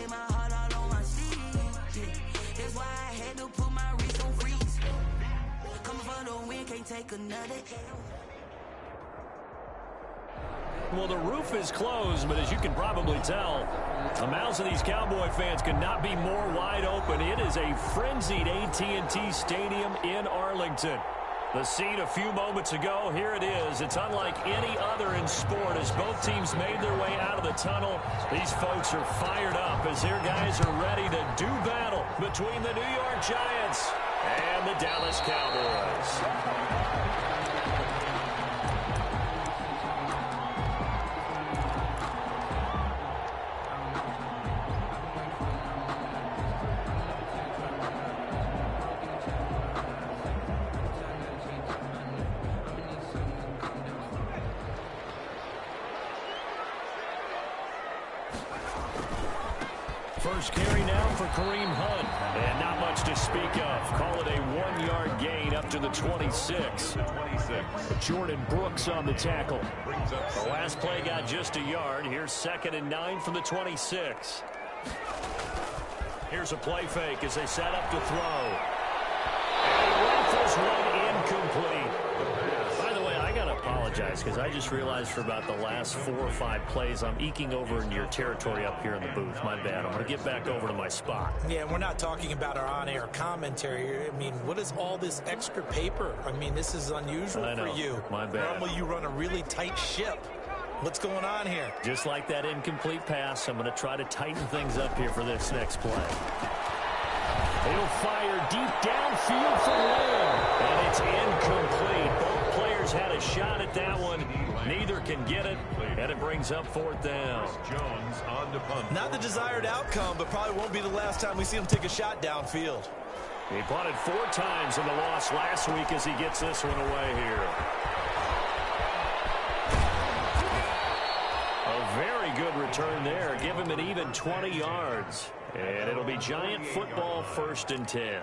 weigh my heart all on my sleeve. Yeah. That's why I had to put my wrist on freeze. Coming for the win, can't take another L. Well, the roof is closed, but as you can probably tell, the mouths of these Cowboy fans could not be more wide open. It is a frenzied AT&T Stadium in Arlington. The scene a few moments ago, here it is. It's unlike any other in sport. As both teams made their way out of the tunnel, these folks are fired up as their guys are ready to do battle between the New York Giants and the Dallas Cowboys. First carry now for Kareem Hunt. And not much to speak of. Call it a 1-yard gain up to the 26. Jordan Brooks on the tackle. The last play got just a yard. Here's 2nd and 9 from the 26. Here's a play fake as they set up to throw. And he rifles one incomplete. By the way, I got to apologize because I just realized for about the last 4 or 5 plays I'm eking over into your territory up here in the booth. My bad. I'm going to get back over to my spot. Yeah, we're not talking about our on-air commentary. I mean, what is all this extra paper? I mean, this is unusual for you. My bad. Normally you run a really tight ship. What's going on here? Just like that incomplete pass, I'm going to try to tighten things up here for this next play. He'll fire deep downfield for Lamb, and it's incomplete. Both players had a shot at that one. Neither can get it, and it brings up 4th down. Jones on to punt. Not the desired outcome, but probably won't be the last time we see him take a shot downfield. He punted 4 times in the loss last week as he gets this one away here. A very good return there. Give him an even 20 yards. And it'll be Giant football 1st and 10.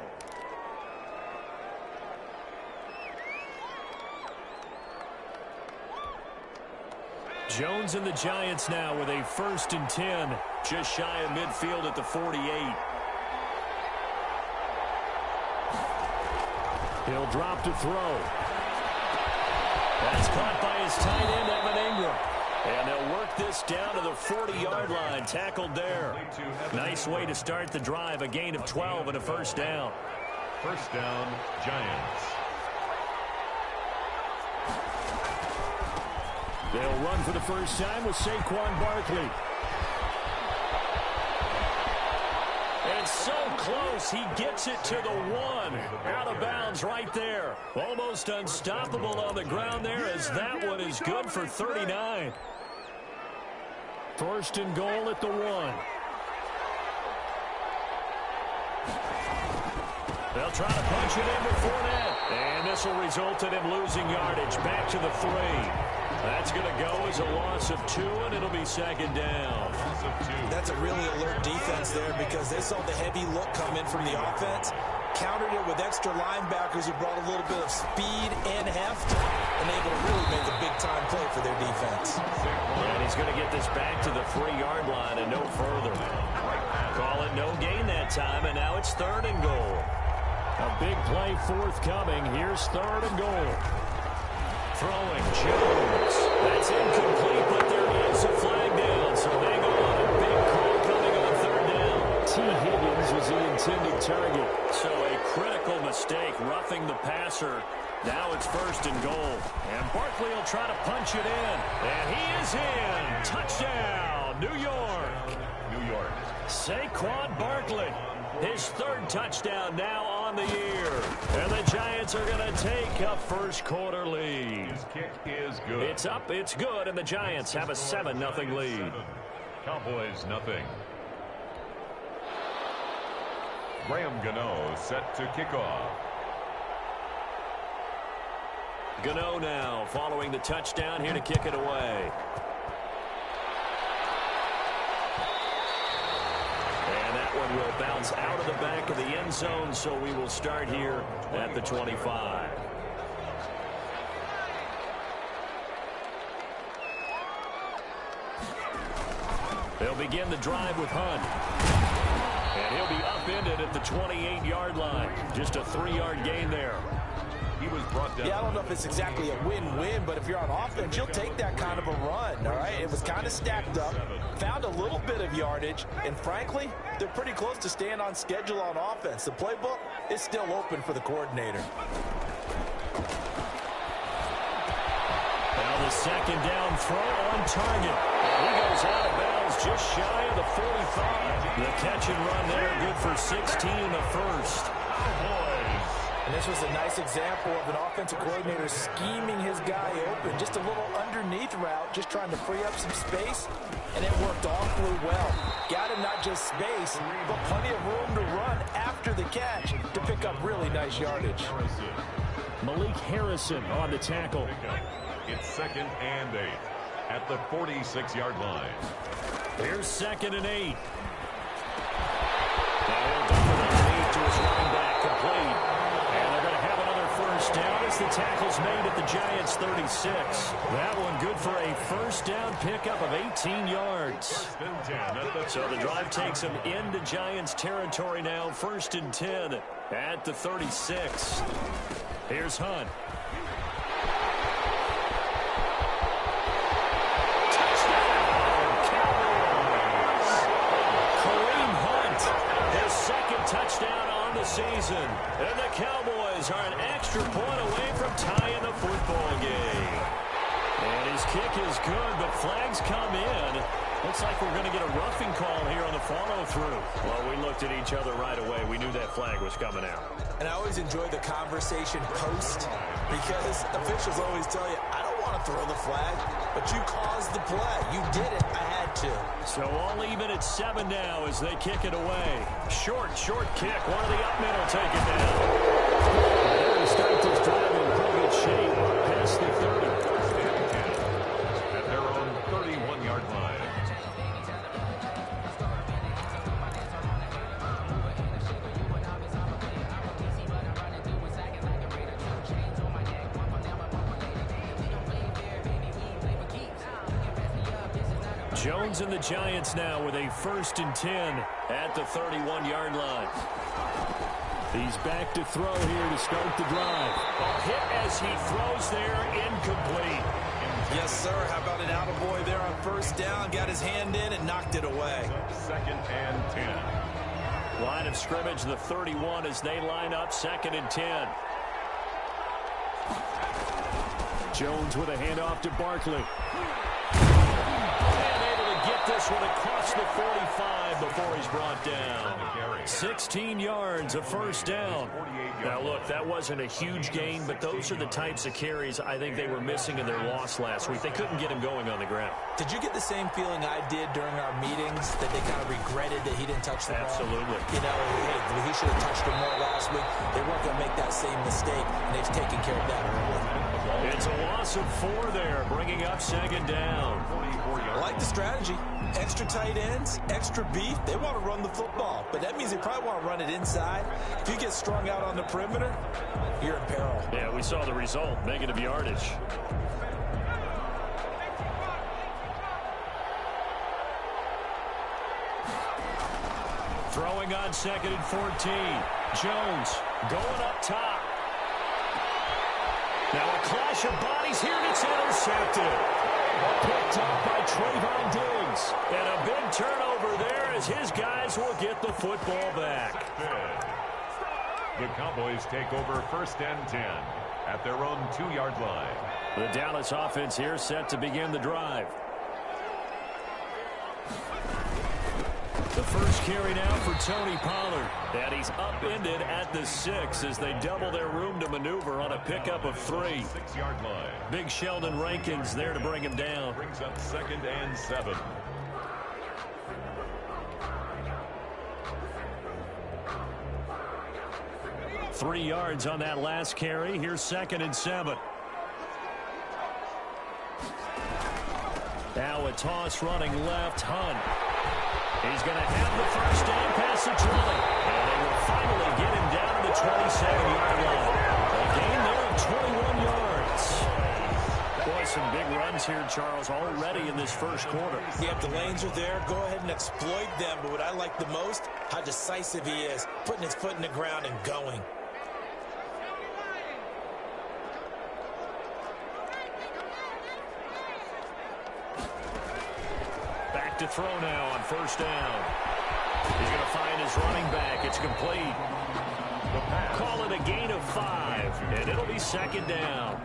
Jones and the Giants now with a 1st and 10. Just shy of midfield at the 48. He'll drop to throw. That's caught by his tight end, Evan Ingram. And they'll work this down to the 40-yard line. Tackled there. Nice way to start the drive. A gain of 12 and a 1st down. 1st down, Giants. They'll run for the first time with Saquon Barkley. And so close, he gets it to the 1. Out of bounds right there. Almost unstoppable on the ground there as that one is good for 39. 1st and goal at the 1. They'll try to punch it in with Fournette. And this will result in him losing yardage. Back to the 3. That's going to go as a loss of 2, and it'll be 2nd down. That's a really alert defense there because they saw the heavy look come in from the offense, countered it with extra linebackers who brought a little bit of speed and heft, and able to really make a big-time play for their defense. And he's going to get this back to the 3-yard line and no further. Call it no gain that time, and now it's 3rd and goal. A big play forthcoming. Here's 3rd and goal. Throwing Jones. That's incomplete, but there is a flag down. So they go on a big call coming on 3rd down. T. Higgins was the intended target. So a critical mistake, roughing the passer. Now it's 1st and goal. And Barkley will try to punch it in. And he is in. Touchdown, New York. New York. Saquon Barkley. His 3rd touchdown now on the year. And the Giants are going to take a 1st quarter lead. His kick is good. It's up, it's good, and the Giants have a 7-0 lead. Cowboys nothing. Graham Gano set to kick off. Gano now following the touchdown here to kick it away. One will bounce out of the back of the end zone, so we will start here at the 25. They'll begin the drive with Hunt. And he'll be upended at the 28-yard line. Just a 3-yard gain there. He was brought down. Yeah, I don't know if it's exactly a win-win, but if you're on offense, you'll take that kind of a run, all right? It was kind of stacked up, found a little bit of yardage, and frankly, they're pretty close to staying on schedule on offense. The playbook is still open for the coordinator. Now the second down throw on target. He goes out of bounds just shy of the 45. The catch and run there, good for 16 in the first. And this was a nice example of an offensive coordinator scheming his guy open. Just a little underneath route, just trying to free up some space, and it worked awfully well. Got him not just space, but plenty of room to run after the catch to pick up really nice yardage. Malik Harrison on the tackle. It's 2nd and 8 at the 46-yard line. Here's 2nd and 8. Now he'll dump it underneath to his running back, complete. And they're going to have another first down as the tackle's made at the Giants' 36. That one good for a first down pickup of 18 yards. So the drive takes them into Giants territory now. 1st and 10 at the 36. Here's Hunt. Touchdown on the season. And the Cowboys are an extra point away from tying the football game. And his kick is good, but flags come in. Looks like we're going to get a roughing call here on the follow-through. Well, we looked at each other right away. We knew that flag was coming out. And I always enjoy the conversation post because officials always tell you, I don't want to throw the flag, but you caused the play. You did it. I had to. So all even at 7 now as they kick it away. Short kick. One of the up men will take it down. They're going to start this drive in pretty good shape. Past the 30. At their own 31-yard line. Jones and the Giants now with a 1st and 10 at the 31-yard line. He's back to throw here to start the drive. A hit as he throws there, incomplete. Yes, sir. How about an attaboy there on 1st down? Got his hand in and knocked it away. 2nd and 10. Line of scrimmage, the 31 as they line up, 2nd and 10. Jones with a handoff to Barkley. Get this one across the 45 before he's brought down. 16 yards, a 1st down. Now, look, that wasn't a huge gain, but those are the types of carries I think they were missing in their loss last week. They couldn't get him going on the ground. Did you get the same feeling I did during our meetings, that they kind of regretted that he didn't touch the ball? Absolutely. You know, hey, he should have touched him more last week. They weren't going to make that same mistake, and they've taken care of that early. It's a loss of 4 there, bringing up 2nd down. I like the strategy. Extra tight ends, extra beef. They want to run the football, but that means they probably want to run it inside. If you get strung out on the perimeter, you're in peril. Yeah, we saw the result, negative yardage. Throwing on 2nd and 14. Jones going up top. Now a clash of bodies here, and it's intercepted. Picked up by Trayvon Diggs. And a big turnover there as his guys will get the football back. The Cowboys take over 1st and 10 at their own 2-yard line. The Dallas offense here set to begin the drive. The first carry now for Tony Pollard. And he's upended at the 6 as they double their room to maneuver on a pickup of 3. 6-yard line. Big Sheldon Rankins there to bring him down. Brings up 2nd and 7. Three yards on that last carry. Here's 2nd and 7. Now a toss running left. Hunt. He's going to have the first down pass to Drilling. And they will finally get him down to the 27-yard line. A gain there of 21 yards. Boy, some big runs here, Charles, already in this first quarter. Yeah, if the lanes are there, go ahead and exploit them. But what I like the most, how decisive he is, putting his foot in the ground and going. Back to throw now on first down. He's going to find his running back. It's complete. Call it a gain of 5, and it'll be second down.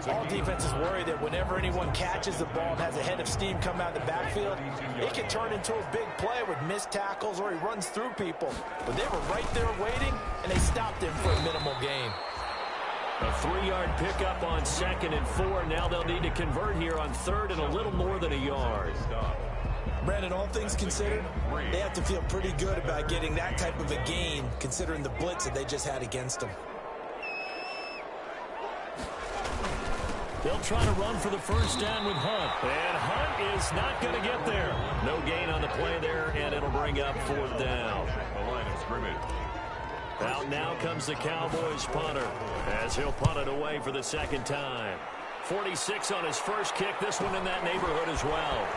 All defenses worry that whenever anyone catches the ball and has a head of steam come out of the backfield, it can turn into a big play with missed tackles or he runs through people. But they were right there waiting, and they stopped him for a minimal gain. A 3-yard pickup on 2nd and 4. Now they'll need to convert here on 3rd and a little more than a yard. Brandon, all things considered, they have to feel pretty good about getting that type of a gain, considering the blitz that they just had against them. They'll try to run for the first down with Hunt. And Hunt is not going to get there. No gain on the play there, and it'll bring up 4th down. The line of scrimmage. Out now comes the Cowboys punter, as he'll punt it away for the second time. 46 on his first kick. This one in that neighborhood as well.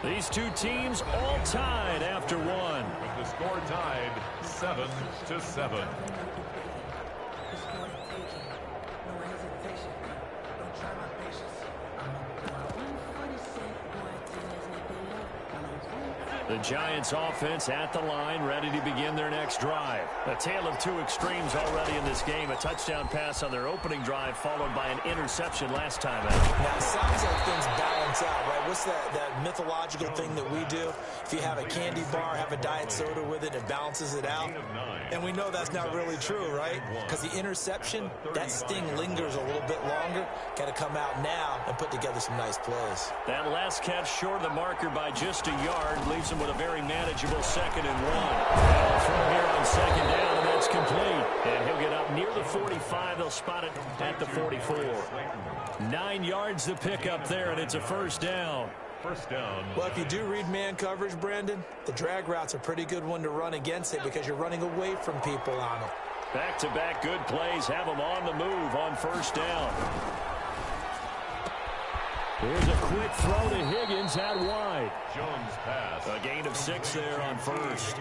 These two teams all tied after one. With the score tied 7-7. The Giants offense at the line, ready to begin their next drive. A tale of two extremes already in this game. A touchdown pass on their opening drive, followed by an interception last time out. Now, it sounds like things balance out, right? What's that mythological thing that we do? If you have a candy bar, have a diet soda with it, it balances it out. And we know that's not really true, right? Because the interception, that sting lingers a little bit longer. Got to come out now and put together some nice plays. That last catch short of the marker by just a yard leaves him with a very manageable 2nd and 1. And from here on 2nd down, and that's complete. And he'll get up near the 45. They'll spot it at the 44. 9 yards to pick up there, and it's a first down. First down. Well, if you do read man coverage, Brandon, the drag route's a pretty good one to run against it because you're running away from people on it. Back-to-back good plays have them on the move on first down. Here's a quick throw to Higgins out wide. Jones pass. A gain of 6 there on first.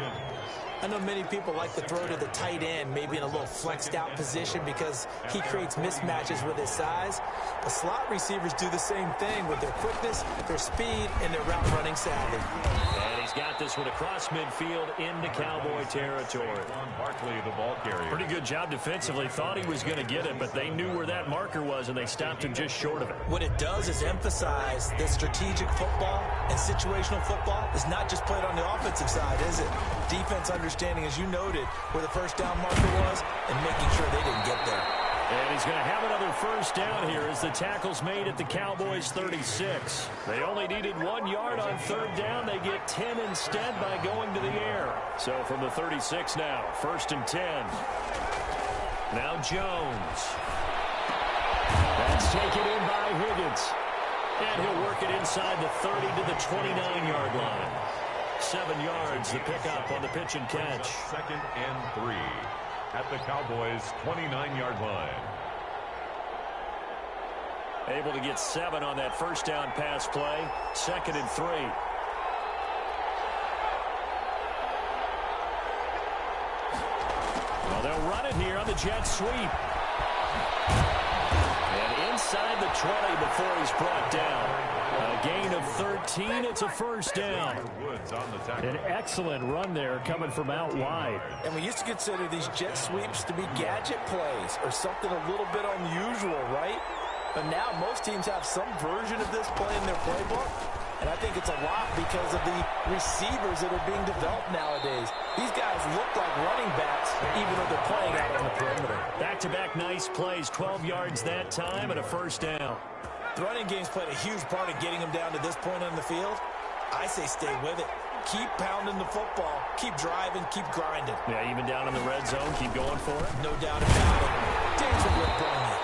I know many people like to throw to the tight end, maybe in a little flexed out position because he creates mismatches with his size. The slot receivers do the same thing with their quickness, their speed, and their route running savvy. And he's got this one across midfield into Cowboy territory. Barkley, the ball carrier. Pretty good job defensively. Thought he was going to get it, but they knew where that marker was, and they stopped him just short of it. What it does is emphasize that strategic football and situational football is not just played on the offensive side, is it? Defense understanding, as you noted, where the first down marker was and making sure they didn't get there. And he's going to have another first down here as the tackle's made at the Cowboys' 36. They only needed 1 yard on 3rd down. They get 10 instead by going to the air. So from the 36 now, 1st and 10. Now Jones. That's taken in by Higgins. And he'll work it inside the 30 to the 29-yard line. 7 yards, the pickup on the pitch and catch. 2nd and 3 at the Cowboys' 29-yard line. Able to get 7 on that first down pass play. 2nd and 3. Well, they'll run it here on the jet sweep. And inside the 20 before he's brought down. A gain of 13. It's a first down. An excellent run there coming from out wide. And we used to consider these jet sweeps to be gadget plays or something a little bit unusual, right? But now most teams have some version of this play in their playbook. And I think it's a lot because of the receivers that are being developed nowadays. These guys look like running backs, even though they're playing out on the perimeter. Back-to-back nice plays, 12 yards that time and a first down. The running game's played a huge part in getting them down to this point on the field. I say stay with it. Keep pounding the football. Keep driving. Keep grinding. Yeah, even down in the red zone, keep going for it. No doubt about it. Danger will burn you.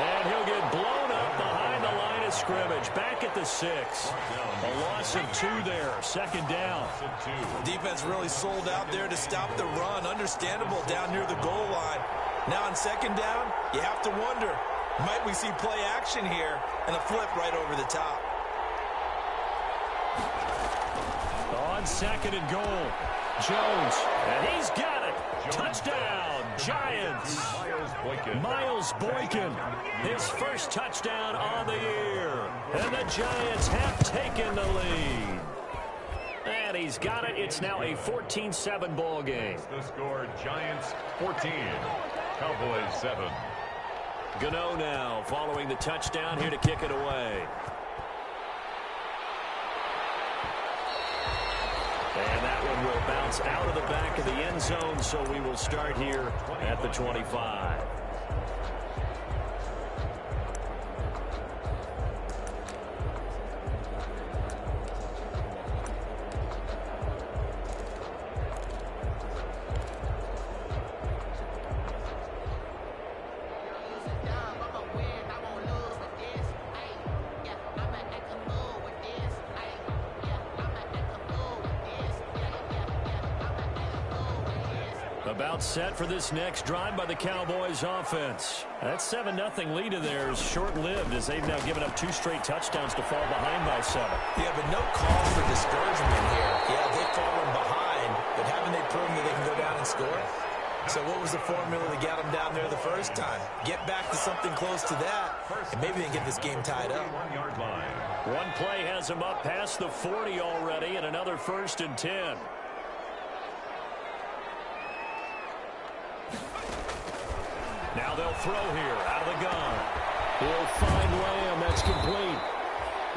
And he'll get blown up behind the line of scrimmage. Back at the 6. A loss of 2 there. 2nd down. Defense really sold out there to stop the run. Understandable down near the goal line. Now on 2nd down, You have to wonder, might we see play action here and a flip right over the top? On second and goal, Jones, and he's got it. Touchdown, Giants. Miles Boykin, his first touchdown on the year. And the Giants have taken the lead. And he's got it. It's now a 14-7 ball game. The score, Giants 14, Cowboys 7. Gano now following the touchdown here to kick it away. And that one will bounce out of the back of the end zone, so we will start here at the 25. About set for this next drive by the Cowboys offense. That 7-0 lead of theirs short-lived as they've now given up 2 straight touchdowns to fall behind by 7. Yeah, but no cause for discouragement here. Yeah, they've fallen behind, but haven't they proven that they can go down and score? So what was the formula to get them down there the first time? Get back to something close to that, and maybe they can get this game tied up. 1-yard line. One play has them up past the 40 already, and another 1st and 10. Now they'll throw here out of the gun. He'll find Lamb. That's complete.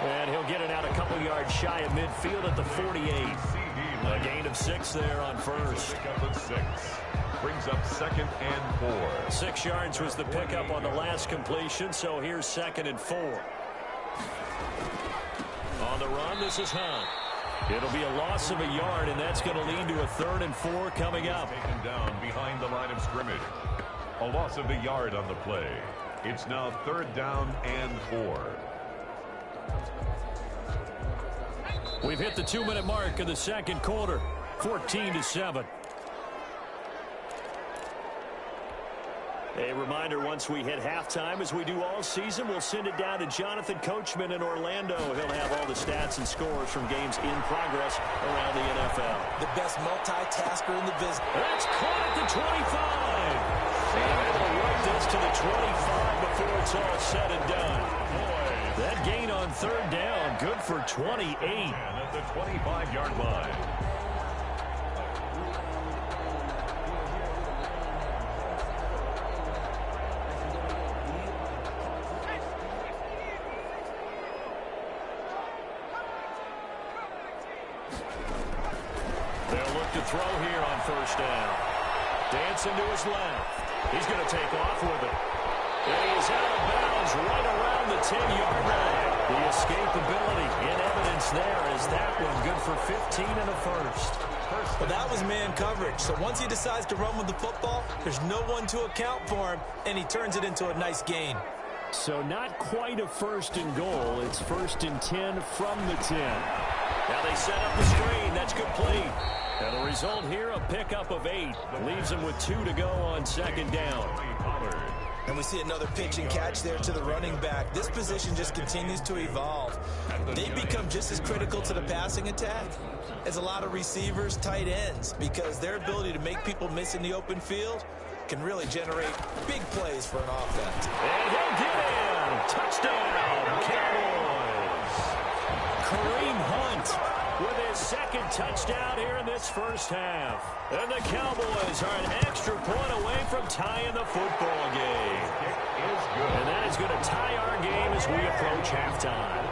And he'll get it out a couple yards shy of midfield at the 48. A gain of 6 there on first. Pickup of 6. Brings up 2nd and 4. 6 yards was the pickup on the last completion, so here's 2nd and 4. On the run, this is Hunt. It'll be a loss of a yard, and that's going to lead to a 3rd and 4 coming up. Taken down behind the line of scrimmage. A loss of a yard on the play. It's now 3rd down and 4. We've hit the 2-minute mark of the second quarter. 14-7. A reminder, once we hit halftime, as we do all season, we'll send it down to Jonathan Coachman in Orlando. He'll have all the stats and scores from games in progress around the NFL. The best multitasker in the business. That's caught at the 25. And it'll work this to the 25 before it's all said and done. Boy, that gain on 3rd down, good for 28. And at the 25-yard line. They'll look to throw here on 1st down. Dancing to his left. He's going to take off with it. And he is out of bounds right around the 10-yard line. The escapability in evidence there is that one good for 15 and a 1st. Well, that was man coverage. So once he decides to run with the football, there's no one to account for him, and he turns it into a nice gain. So not quite a 1st and goal. It's 1st and 10 from the 10. Now they set up the screen. That's complete. And the result here, a pickup of 8. Leaves them with 2 to go on 2nd down. And we see another pitch and catch there to the running back. This position just continues to evolve. They become just as critical to the passing attack as a lot of receivers, tight ends, because their ability to make people miss in the open field can really generate big plays for an offense. And he'll get in. Touchdown, Cowboys. Kareem Hunt with his 2nd touchdown here in this first half. And the Cowboys are an extra point away from tying the football game. And that is going to tie our game as we approach halftime.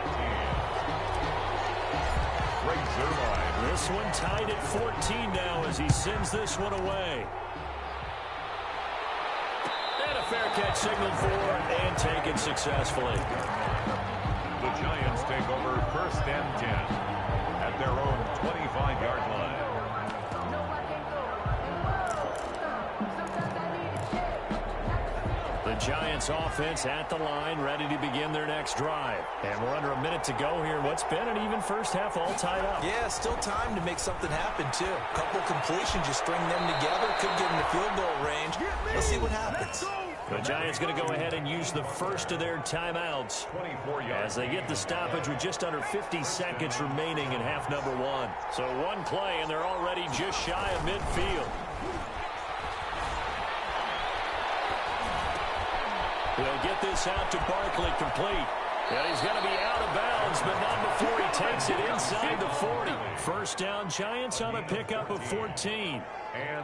This one tied at 14 now as he sends this one away. And a fair catch signaled for and taken successfully. The Giants take over 1st and 10 at their own 25-yard line. The Giants offense at the line, ready to begin their next drive. And we're under a minute to go here. What's been an even first half, all tied up. Yeah, still time to make something happen, too. A couple completions, you string them together, could get in the field goal range. Let's see what happens. The Giants going to go ahead and use the first of their timeouts as they get the stoppage with just under 50 seconds remaining in half number one. So one play, and they're already just shy of midfield. They'll get this out to Barkley complete. And he's going to be out of bounds, but not before he takes it inside the 40. First down, Giants on a pickup of 14.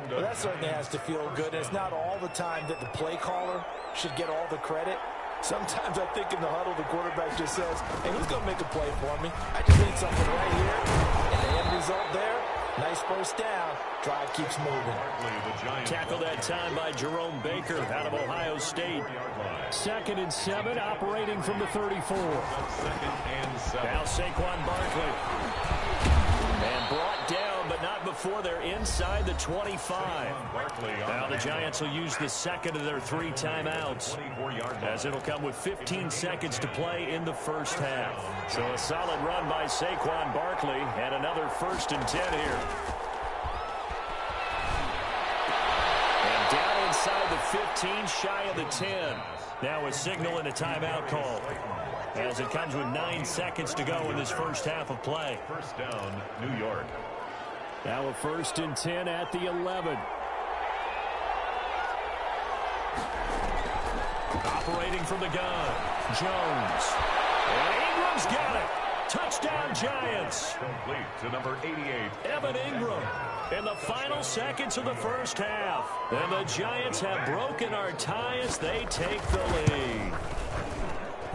Well, that certainly has to feel good. It's not all the time that the play caller should get all the credit. Sometimes I think in the huddle, the quarterback just says, hey, who's going to make a play for me? I just need something right here. And the end result there, nice first down. Drive keeps moving. Tackled that time by Jerome Baker out of Ohio State. 2nd and 7, operating from the 34. Now Saquon Barkley. And brought down, but not before they're inside the 25. Now the Giants will use the second of their 3 timeouts, as it'll come with 15 seconds to play in the first half. So a solid run by Saquon Barkley, and another 1st and 10 here. And down inside the 15, shy of the 10. Now a signal and a timeout call, as it comes with 9 seconds to go in this first half of play. First down, New York. Now a 1st and 10 at the 11. Operating from the gun, Jones. And Ingram's got it. Touchdown, Giants. Complete to number 88. Evan Ingram in the final seconds of the first half. And the Giants have broken our tie as they take the lead.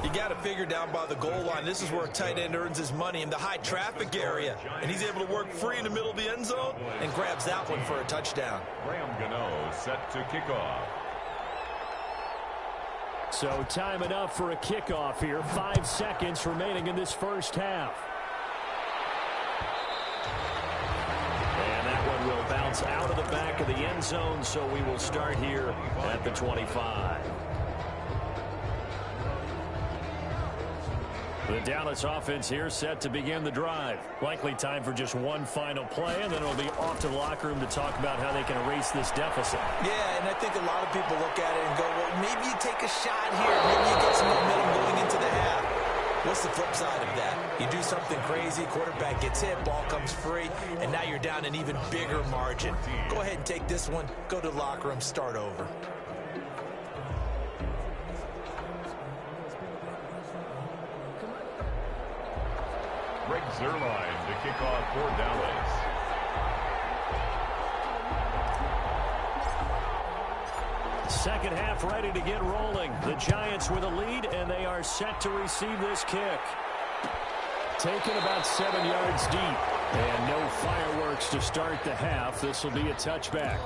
You got to figure down by the goal line. This is where a tight end earns his money, in the high traffic area. And he's able to work free in the middle of the end zone and grabs that one for a touchdown. Graham Gano set to kick off. So time enough for a kickoff here. 5 seconds remaining in this first half. And that one will bounce out of the back of the end zone, so we will start here at the 25. The Dallas offense here set to begin the drive. Likely time for just one final play, and then it'll be off to the locker room to talk about how they can erase this deficit. Yeah, and I think a lot of people look at it and go, well, maybe you take a shot here. Maybe you get some momentum going into the half. What's the flip side of that? You do something crazy, quarterback gets hit, ball comes free, and now you're down an even bigger margin. Go ahead and take this one, go to the locker room, start over. Greg Zuerlein to kick off for Dallas. Second half ready to get rolling. The Giants with a lead, and they are set to receive this kick. Taken about 7 yards deep. And no fireworks to start the half. This will be a touchback.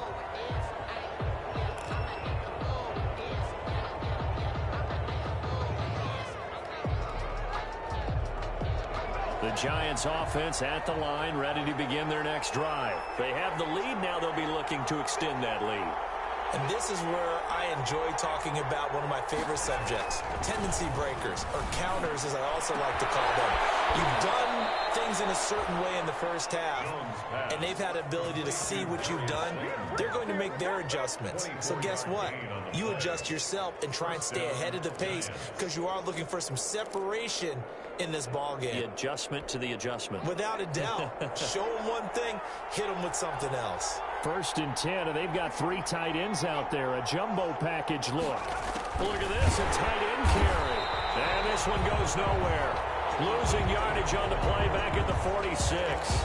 The Giants offense at the line, ready to begin their next drive. They have the lead. Now they'll be looking to extend that lead. And this is where I enjoy talking about one of my favorite subjects, tendency breakers, or counters as I also like to call them. You've done things in a certain way in the first half, and they've had the ability to see what you've done. They're going to make their adjustments. So guess what? You adjust yourself and try and stay ahead of the pace, because you are looking for some separation in this ball game. The adjustment to the adjustment. Without a doubt. Show them one thing, hit them with something else. 1st and 10, and they've got 3 tight ends out there. A jumbo package look. Look at this, a tight end carry. And this one goes nowhere. Losing yardage on the play back at the 46.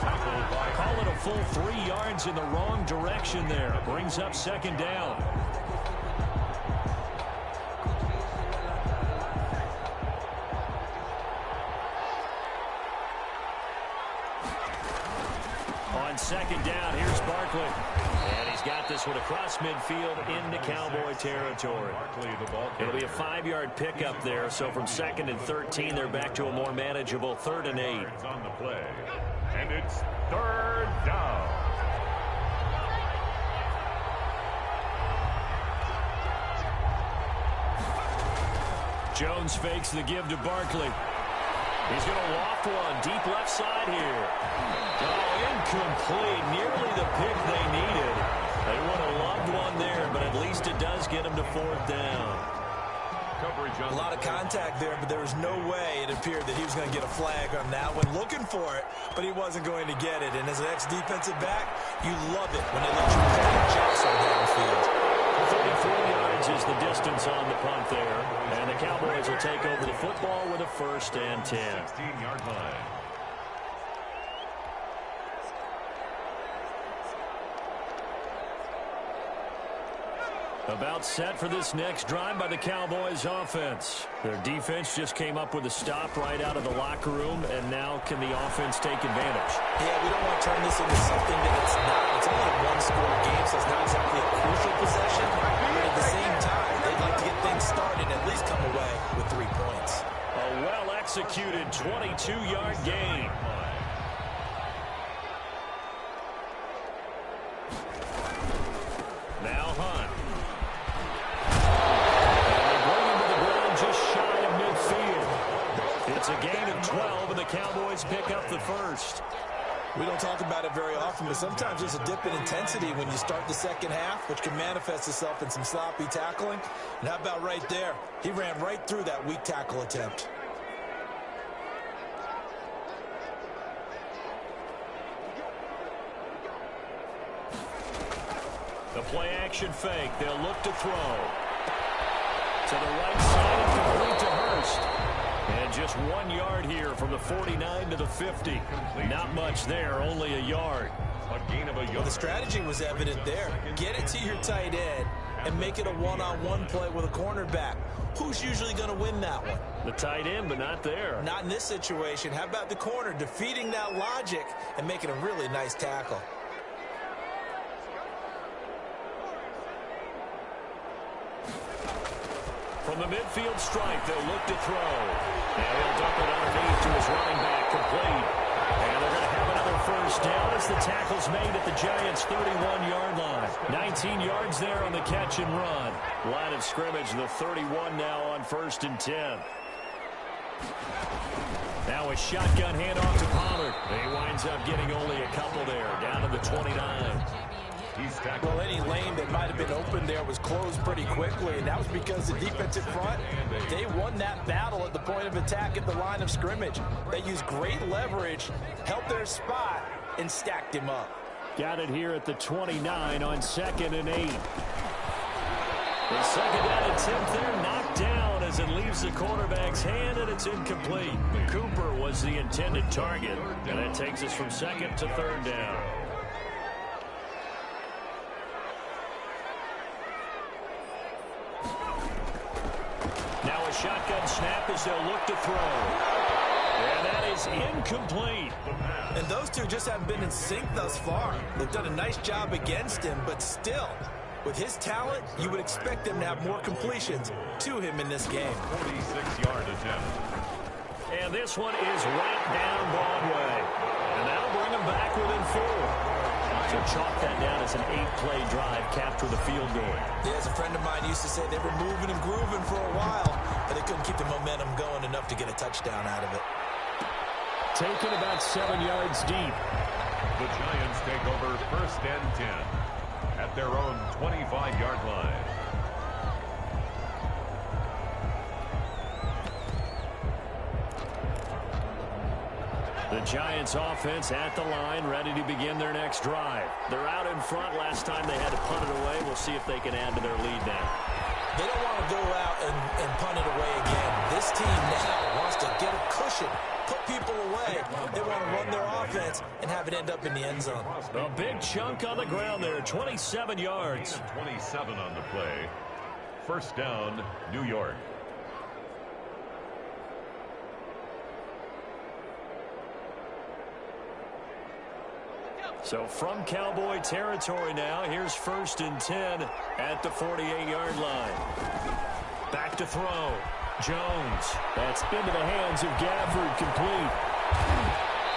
Call it a full 3 yards in the wrong direction there. Brings up 2nd down. On 2nd down, here's Barkley. And he's got this one across midfield into Cowboy territory. It'll be a 5-yard pickup there. So from 2nd and 13, they're back to a more manageable 3rd and 8. On the play. And it's 3rd down. Jones fakes the give to Barkley. He's going to loft one deep left side here. Oh, incomplete. Nearly the pick they needed. They would have loved one there, but at least it does get them to 4th down. A lot of contact there, but there was no way it appeared that he was going to get a flag on that one. Looking for it, but he wasn't going to get it. And as an ex-defensive back, you love it when they let you pull the jacks on downfield. 34 yards is the distance on the punt there. And the Cowboys will take over the football with a 1st and 10. 16-yard line. About set for this next drive by the Cowboys offense. Their defense just came up with a stop right out of the locker room, and now can the offense take advantage? Yeah, we don't want to turn this into something that it's not. It's only a one-score game, so it's not exactly a crucial possession. But at the same time, they'd like to get things started and at least come away with 3 points. A well-executed 22-yard gain. Now Hunt. It's a gain of 12, and the Cowboys pick up the 1st. We don't talk about it very often, but sometimes there's a dip in intensity when you start the second half, which can manifest itself in some sloppy tackling. And how about right there? He ran right through that weak tackle attempt. The play-action fake. They'll look to throw. To the right side and complete to Hurst. And just 1 yard here from the 49 to the 50. Not much there, only a yard. A gain of a yard. Well, the strategy was evident there. Get it to your tight end and make it a one-on-one play with a cornerback. Who's usually going to win that one? The tight end, but not there. Not in this situation. How about the corner defeating that logic and making a really nice tackle? From the midfield stripe, they'll look to throw. And he'll dump it underneath to his running back, complete. And they're going to have another 1st down as the tackle's made at the Giants' 31-yard line. 19 yards there on the catch and run. Line of scrimmage, the 31 now on 1st and 10. Now a shotgun handoff to Pollard. He winds up getting only a couple there, down to the 29. Well, any lane that might have been open there was closed pretty quickly, and that was because the defensive front, they won that battle at the point of attack at the line of scrimmage. They used great leverage, held their spot, and stacked him up. Got it here at the 29 on 2nd and 8. The 2nd down attempt there knocked down as it leaves the quarterback's hand, and it's incomplete. Cooper was the intended target, and that takes us from 2nd to 3rd down. Now a shotgun snap as they'll look to throw. And that is incomplete. And those two just haven't been in sync thus far. They've done a nice job against him, but still, with his talent, you would expect them to have more completions to him in this game. 46-yard attempt. And this one is right down Broadway. And that'll bring them back within 4. So chalk that down as an 8-play drive, capped with a field goal. Yeah, as a friend of mine used to say, they were moving and grooving for a while, but they couldn't keep the momentum going enough to get a touchdown out of it. Taken about 7 yards deep. The Giants take over 1st and 10 at their own 25-yard line. The Giants offense at the line, ready to begin their next drive. They're out in front. Last time they had to punt it away. We'll see if they can add to their lead now. They don't want to go out and punt it away again. This team now wants to get a cushion, put people away. They want to run their offense and have it end up in the end zone. A big chunk on the ground there, 27 yards. 27 on the play. 1st down, New York. So from Cowboy territory now, here's 1st and 10 at the 48-yard line. Back to throw. Jones. That's into the hands of Gafford, complete.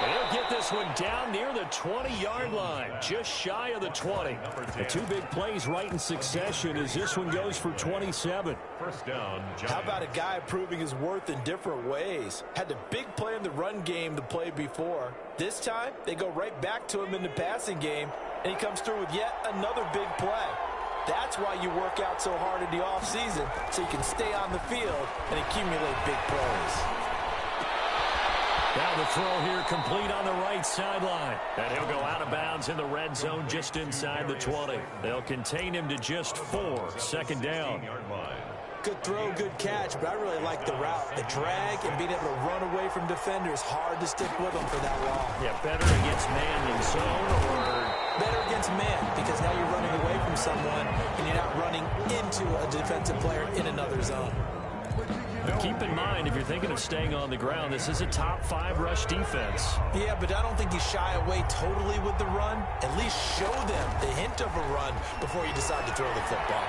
They'll get this one down near the 20-yard line, just shy of the 20. The two big plays right in succession as this one goes for 27. First down, Giants. How about a guy proving his worth in different ways? Had the big play in the run game the play before. This time, they go right back to him in the passing game, and he comes through with yet another big play. That's why you work out so hard in the offseason, so you can stay on the field and accumulate big plays. Now the throw here complete on the right sideline. And he'll go out of bounds in the red zone just inside the 20. They'll contain him to just 4. Second down. Good throw, good catch, but I really like the route. The drag and being able to run away from defenders, hard to stick with them for that long. Yeah, better against man than zone, or better against man, because now you're running away from someone and you're not running into a defensive player in another zone. Keep in mind, if you're thinking of staying on the ground, this is a top 5 rush defense. Yeah, but I don't think you shy away totally with the run. At least show them the hint of a run before you decide to throw the football.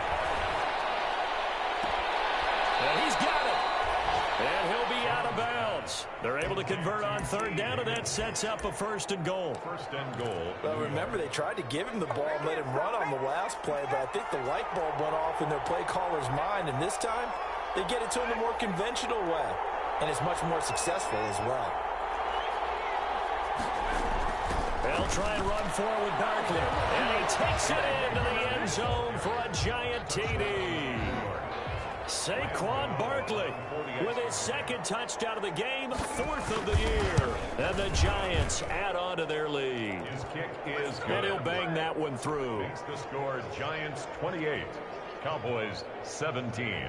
And he's got it. And he'll be out of bounds. They're able to convert on third down, and that sets up a first and goal. First and goal. Well, remember, they tried to give him the ball and let him run on the last play, but I think the light bulb went off in their play caller's mind, and this time, they get it to him the more conventional way, and it's much more successful as well. They'll try and run forward with Barkley, and he takes it into the end zone for a giant TD. Saquon Barkley with his second touchdown of the game, 4th of the year. And the Giants add on to their lead. His kick is good. And he'll bang that one through. Makes the score Giants 28, Cowboys 17.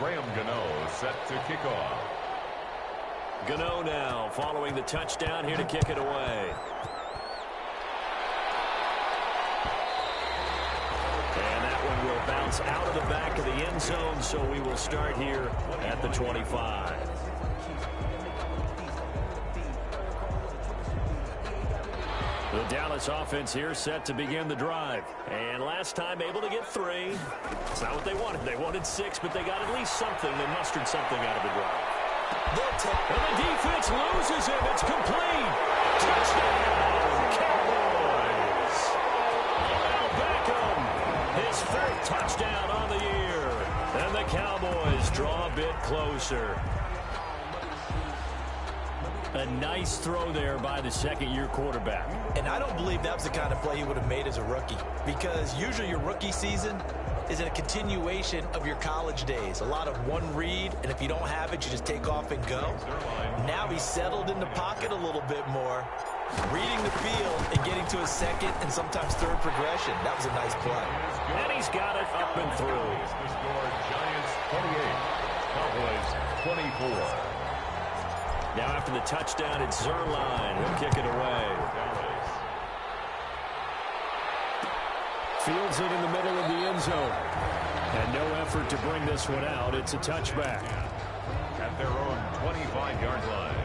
Graham Gano set to kick off. Gano now following the touchdown here to kick it away. And that one will bounce out of the back of the end zone, so we will start here at the 25. The Dallas offense here set to begin the drive. And last time able to get 3. It's not what they wanted. They wanted 6, but they got at least something. They mustered something out of the drive. And the defense loses him. It's complete. Touchdown, Cowboys. Odell Beckham, his 4th touchdown on the year. And the Cowboys draw a bit closer. A nice throw there by the second-year quarterback. And I don't believe that was the kind of play he would have made as a rookie, because usually your rookie season is a continuation of your college days. A lot of one read, and if you don't have it, you just take off and go. Now he's settled in the pocket a little bit more, reading the field and getting to his second and sometimes third progression. That was a nice play. And he's got it up and through. The score Giants 28, Cowboys 24. Now after the touchdown, it's Zerline. He'll kick it away. Fields it in the middle of the end zone. And no effort to bring this one out. It's a touchback. At their own 25-yard line.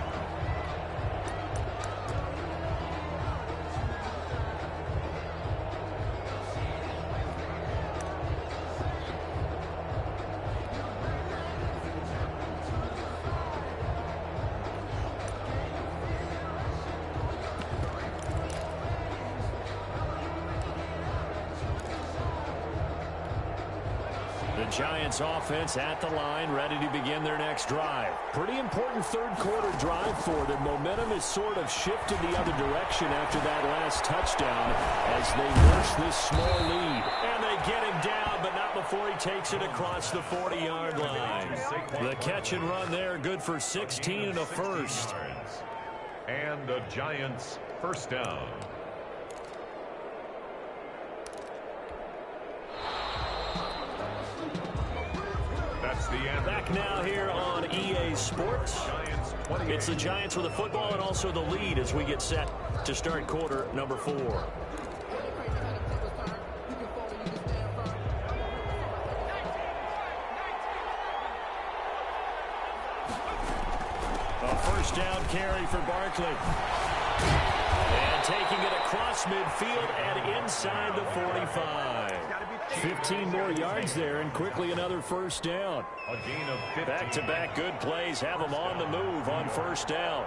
Giants offense at the line, ready to begin their next drive. Pretty important third quarter drive for them. Momentum has sort of shifted the other direction after that last touchdown as they rush this small lead. And they get him down, but not before he takes it across the 40-yard line. The catch and run there, good for 16 and a first. And the Giants first down. Back now here on EA Sports. It's the Giants with the football and also the lead as we get set to start quarter number 4. A first down carry for Barkley. And taking it across midfield and inside the 45. 15 more yards there, and quickly another first down. A gain of 15. Back-to-back good plays have them on the move on first down.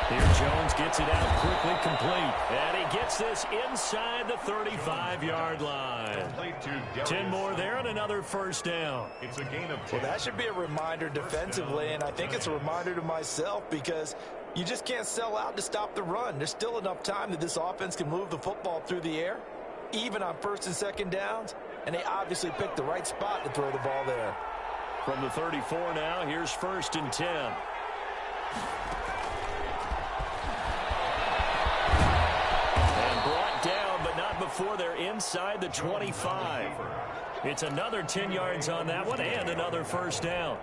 Here Jones gets it out quickly, complete. And he gets this inside the 35-yard line. 10 more there and another first down. It's a gain of 10. Well, that should be a reminder defensively, and I think it's a reminder to myself because you just can't sell out to stop the run. There's still enough time that this offense can move the football through the air, even on first and second downs, and they obviously picked the right spot to throw the ball there. From the 34 now, here's first and 10. Before they're inside the 25. It's another 10 yards on that one and another first down.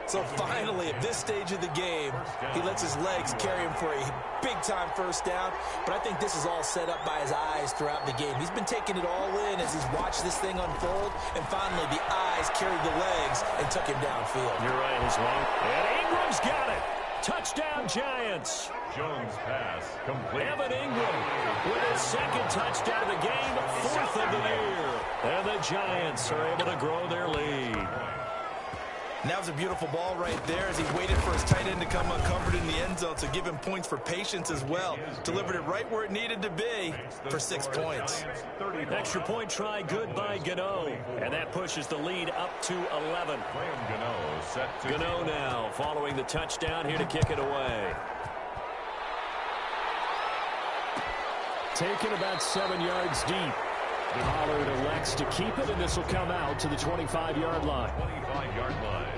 So finally, at this stage of the game, he lets his legs carry him for a big-time first down. But I think this is all set up by his eyes throughout the game. He's been taking it all in as he's watched this thing unfold. And finally, the eyes carried the legs and took him downfield. You're right, his long. And Ingram's got it. Touchdown, Giants. Jones pass complete. Evan Ingram with his second touchdown of the game, fourth of the year. And the Giants are able to grow their lead. And that was a beautiful ball right there as he waited for his tight end to come uncovered in the end zone, so give him points for patience as well. Delivered it right where it needed to be for 6 points. Extra point try good by Gano. And that pushes the lead up to 11. Gano now following the touchdown here to kick it away. Taken about 7 yards deep. Pollard elects to keep it, and this will come out to the 25-yard line. 25-yard line.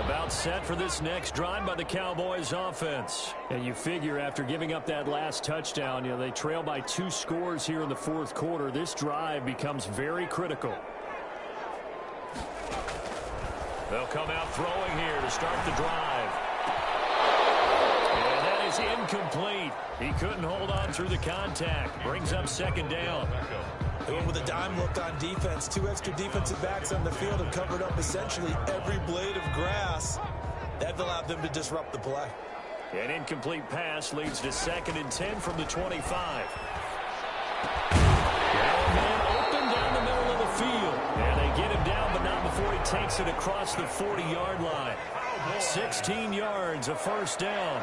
About set for this next drive by the Cowboys offense. And you figure after giving up that last touchdown, they trail by 2 scores here in the fourth quarter. This drive becomes very critical. They'll come out throwing here to start the drive. And that is incomplete. He couldn't hold on through the contact. Brings up second down. They went with a dime look on defense. 2 extra defensive backs on the field and covered up essentially every blade of grass. That allowed them to disrupt the play. An incomplete pass leads to second and 10 from the 25. Man open down the middle of the field. And they get him down, but not before he takes it across the 40-yard line. 16 yards, a first down.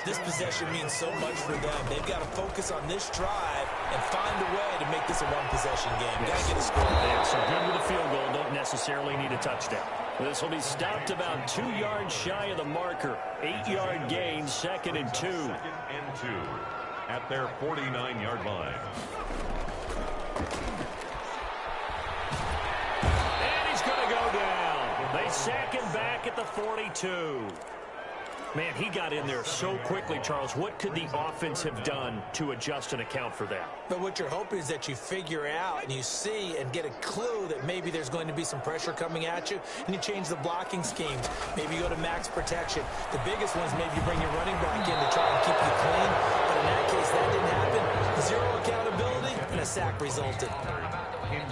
This possession means so much for them. They've got to focus on this drive and find a way to make this a one-possession game. Got to get a score. Yeah, so good with a field goal. Don't necessarily need a touchdown. This will be stopped about 2 yards shy of the marker. 8-yard gain, second and 2. Second and 2 at their 49-yard line. And he's going to go down. They sack him back at the 42. Man, he got in there so quickly, Charles. What could the offense have done to adjust and account for that? But what you're hoping is that you figure out and you see and get a clue that maybe there's going to be some pressure coming at you, and you change the blocking schemes. Maybe you go to max protection. The biggest one is maybe you bring your running back in to try and keep you clean. But in that case, that didn't happen. Zero accountability, and a sack resulted.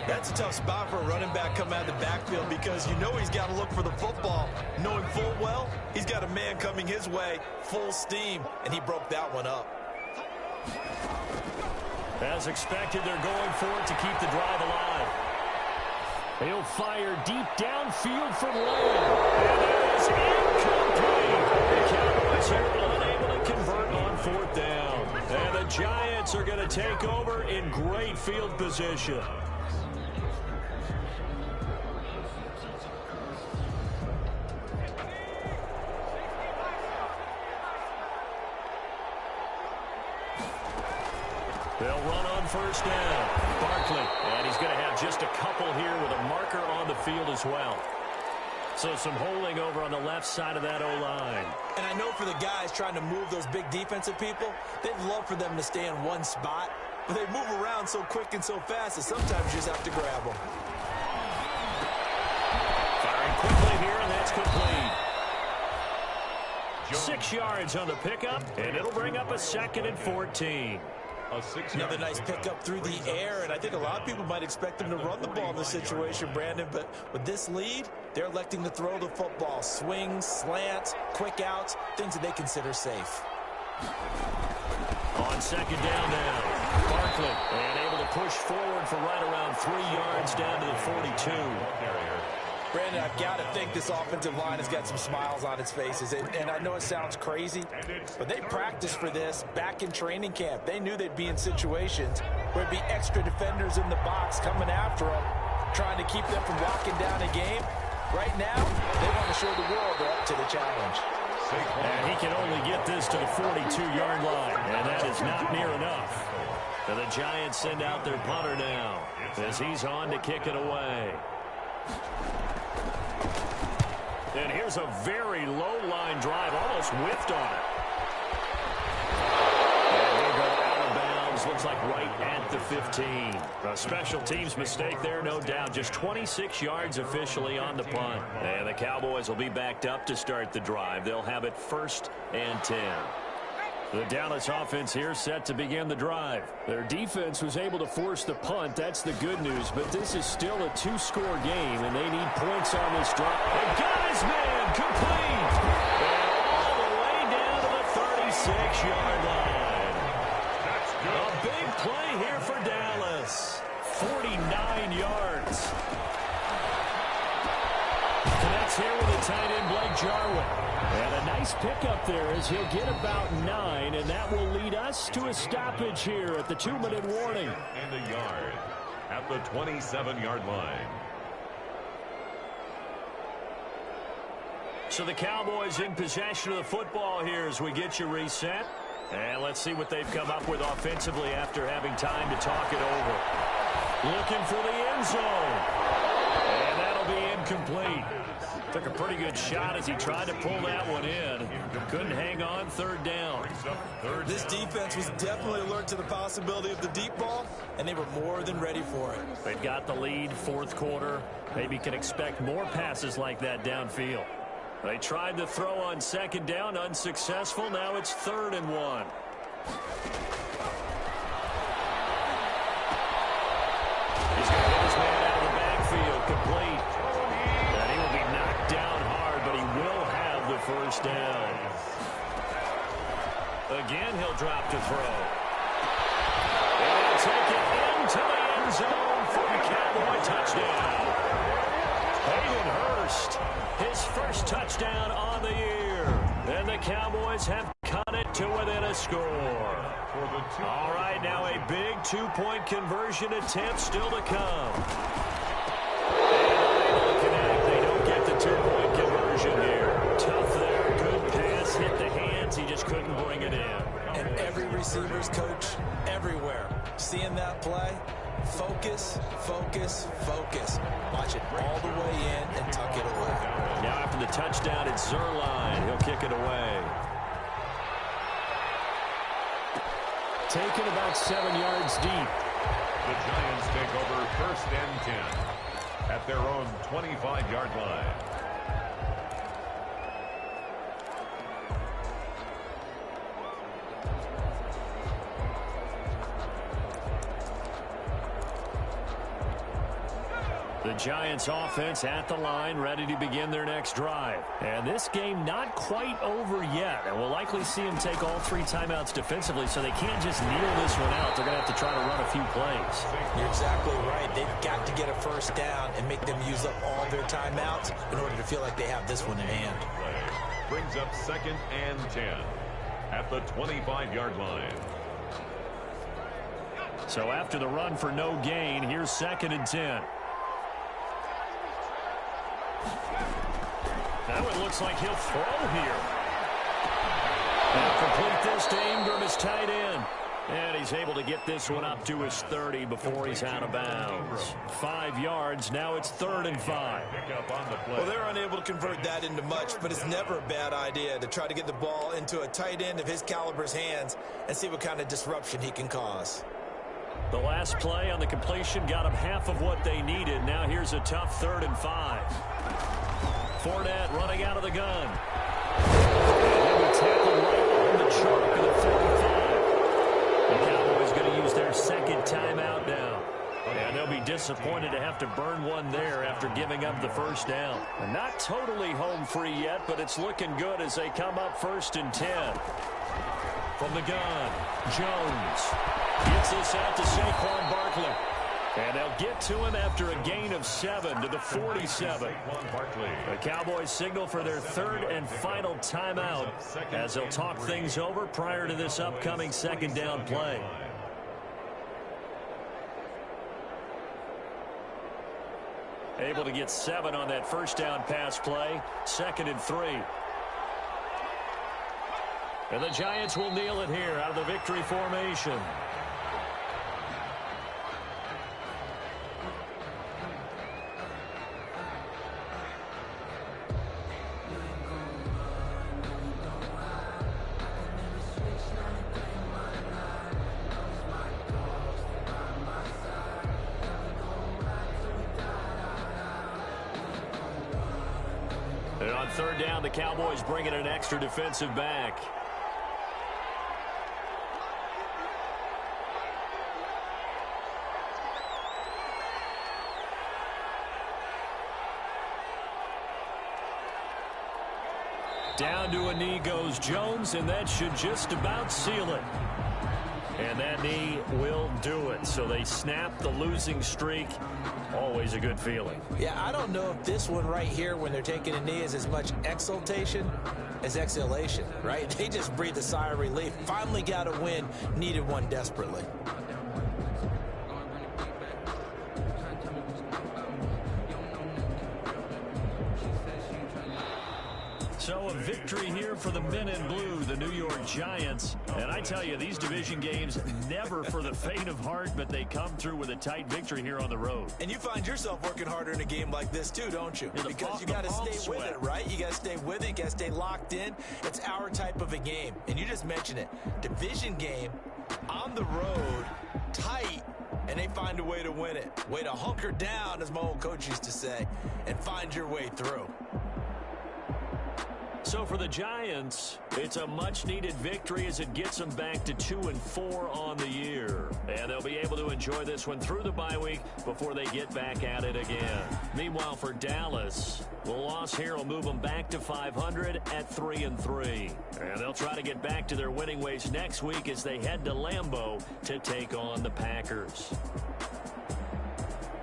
That's a tough spot for a running back coming out of the backfield because you know he's got to look for the football. Knowing full well, he's got a man coming his way, full steam, and he broke that one up. As expected, they're going for it to keep the drive alive. He'll fire deep downfield for Lamb. And it is incomplete. The Cowboys are unable to convert on fourth down. And the Giants are going to take over in great field position. They'll run on first down. Barkley, and he's going to have just a couple here with a marker on the field as well. So some holding over on the left side of that O-line. And I know for the guys trying to move those big defensive people, they'd love for them to stay in one spot, but they move around so quick and so fast that sometimes you just have to grab them. Firing quickly here, and that's complete. 6 yards on the pickup, and it'll bring up a second and 14. Another nice pickup through the air, and I think a lot of people might expect them to run the ball in this situation, Brandon, but with this lead, they're electing to throw the football. Swings, slants, quick outs, things that they consider safe. On second down now, Barkley, and able to push forward for right around 3 yards down to the 42. Brandon, I've got to think this offensive line has got some smiles on its faces. And I know it sounds crazy, but they practiced for this back in training camp. They knew they'd be in situations where it'd be extra defenders in the box coming after them, trying to keep them from locking down a game. Right now, they want to show the world they're up to the challenge. And he can only get this to the 42-yard line, and that is not near enough. And the Giants send out their punter now as he's on to kick it away. And here's a very low-line drive, almost whiffed on it. And they go out of bounds, looks like right at the 15. A special teams mistake there, no doubt. Just 26 yards officially on the punt. And the Cowboys will be backed up to start the drive. They'll have it 1st and 10. The Dallas offense here set to begin the drive. Their defense was able to force the punt. That's the good news. But this is still a 2-score game, and they need points on this drive. They got his man complete. And all the way down to the 36-yard line. A big play here for Dallas. 49 yards. Connects here with the tight end, Blake Jarwin. And a nice pickup there as he'll get about 9, and that will lead us to a stoppage here at the 2-minute warning. And a yard at the 27-yard line. So the Cowboys in possession of the football here as we get you reset. And let's see what they've come up with offensively after having time to talk it over. Looking for the end zone. And that'll be incomplete. Took a pretty good shot as he tried to pull that one in. Couldn't hang on, 3rd down. This defense was definitely alert to the possibility of the deep ball, and they were more than ready for it. They've got the lead, 4th quarter. Maybe can expect more passes like that downfield. They tried to throw on 2nd down, unsuccessful. Now it's 3rd and 1. He's going to get his man out of the backfield, complete. And he will be knocked down hard, but he will have the 1st down. Again, he'll drop to throw. And he'll take it into the end zone for the Cowboy touchdown. Hayden Hurst, his 1st touchdown on the year. And the Cowboys have cut it to within a score. All right, now a big 2-point conversion attempt still to come. They don't get the 2-point conversion here. Tough there, good pass, hit the hands, he just couldn't bring it in. And every receiver's coach everywhere, seeing that play, focus, focus, focus. Watch it all the way in and tuck it away. Now after the touchdown, it's Zerline. He'll kick it away. Taken about 7 yards deep. The Giants take over 1st and 10 at their own 25-yard line. The Giants offense at the line, ready to begin their next drive. And this game not quite over yet. And we'll likely see them take all 3 timeouts defensively, so they can't just kneel this one out. They're going to have to try to run a few plays. You're exactly right. They've got to get a 1st down and make them use up all their timeouts in order to feel like they have this one in hand. Brings up 2nd and 10 at the 25-yard line. So after the run for no gain, here's 2nd and 10. Now it looks like he'll throw here. And complete this to Ingram, his tight end. And he's able to get this one up to his 30 before he's out of bounds. 5 yards. Now it's 3rd and 5. Well, they're unable to convert that into much, but it's never a bad idea to try to get the ball into a tight end of his caliber's hands and see what kind of disruption he can cause. The last play on the completion got them half of what they needed. Now here's a tough 3rd and 5. Fournette running out of the gun. And he'll be tackled right on the chalk of the 45. The Cowboys going they'll be disappointed to have to burn one there after giving up the first down. And not totally home free yet, but it's looking good as they come up 1st and 10. From the gun, Jones gets this out to Saquon Barkley. And they'll get to him after a gain of 7 to the 47. The Cowboys signal for their 3rd and final timeout as they'll talk things over prior to this upcoming 2nd down play. Able to get 7 on that 1st down pass play. 2nd and 3. And the Giants will kneel it here out of the victory formation. And on 3rd down, the Cowboys bring in an extra defensive back. Down to a knee goes Jones, and that should just about seal it. And that knee will do it. So they snap the losing streak. Always a good feeling. Yeah, I don't know if this one right here when they're taking a knee is as much exultation as exhalation, right? They just breathed a sigh of relief. Finally got a win. Needed one desperately. So a victory here for the men in blue, the New York Giants. And I tell you, these division games never for the faint of heart, but they come through with a tight victory here on the road. And you find yourself working harder in a game like this too, don't you? Because you got to stay with it, right? You got to stay with it. You got to stay locked in. It's our type of a game. And you just mentioned it. Division game, on the road, tight, and they find a way to win it. Way to hunker down, as my old coach used to say, and find your way through. So for the Giants, it's a much-needed victory as it gets them back to 2-4 on the year. And they'll be able to enjoy this one through the bye week before they get back at it again. Meanwhile, for Dallas, the loss here will move them back to 500 at 3-3. And they'll try to get back to their winning ways next week as they head to Lambeau to take on the Packers.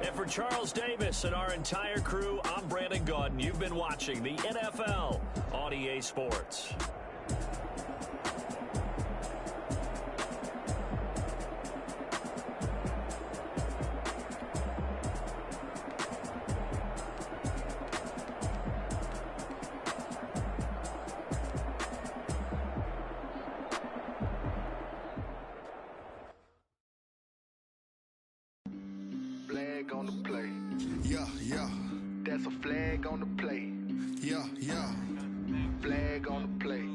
And for Charles Davis and our entire crew, I'm Brandon Gaudin. You've been watching the NFL on EA Sports. On the play. Yeah, yeah. That's a flag on the play. Yeah, yeah. Flag on the play.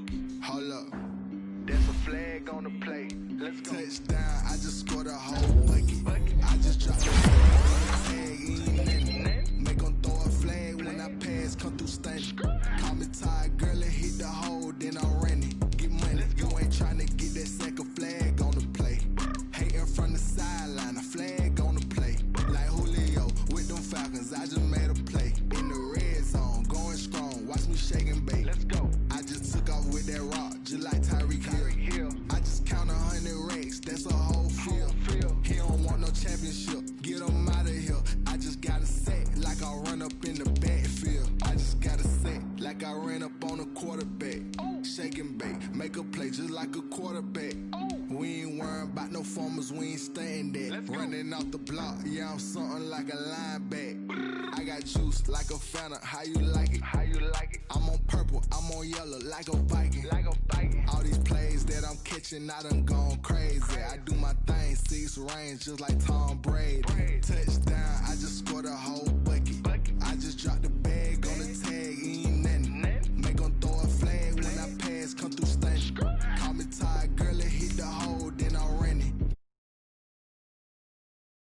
Hold up. That's a flag on the play. Let's go. Touchdown. I just scored a whole bucket. I just dropped a flag. Make them throw a flag when I pass. Come through stank. Call me tired, girl, and hit the hole. Then I'm running. Get money. You ain't trying to get that second flag on the play. Hating from the sideline. A flag on the play. Like Julio with them Falcons, I just made a play. In the red zone, going strong, watch me shake and bake. Let's go. I just took off with that rock, just like Tyreek Hill. I just count 100 racks, that's a whole field. He don't want no championship, get him out of here. I just got a set, like I run up in the backfield. I just got a set, like I ran up on a quarterback. Shake and bake, make a play just like a quarterback. We ain't worrying about no formers, we ain't staying there. Running off the block, yeah, I'm something like a linebacker. I got juice like a Fanta, how you like it? How you like it? I'm on purple, I'm on yellow, like a Viking. Like a Viking. All these plays that I'm catching, I done gone crazy. I do my thing, 6 range, just like Tom Brady. Touchdown, I just scored a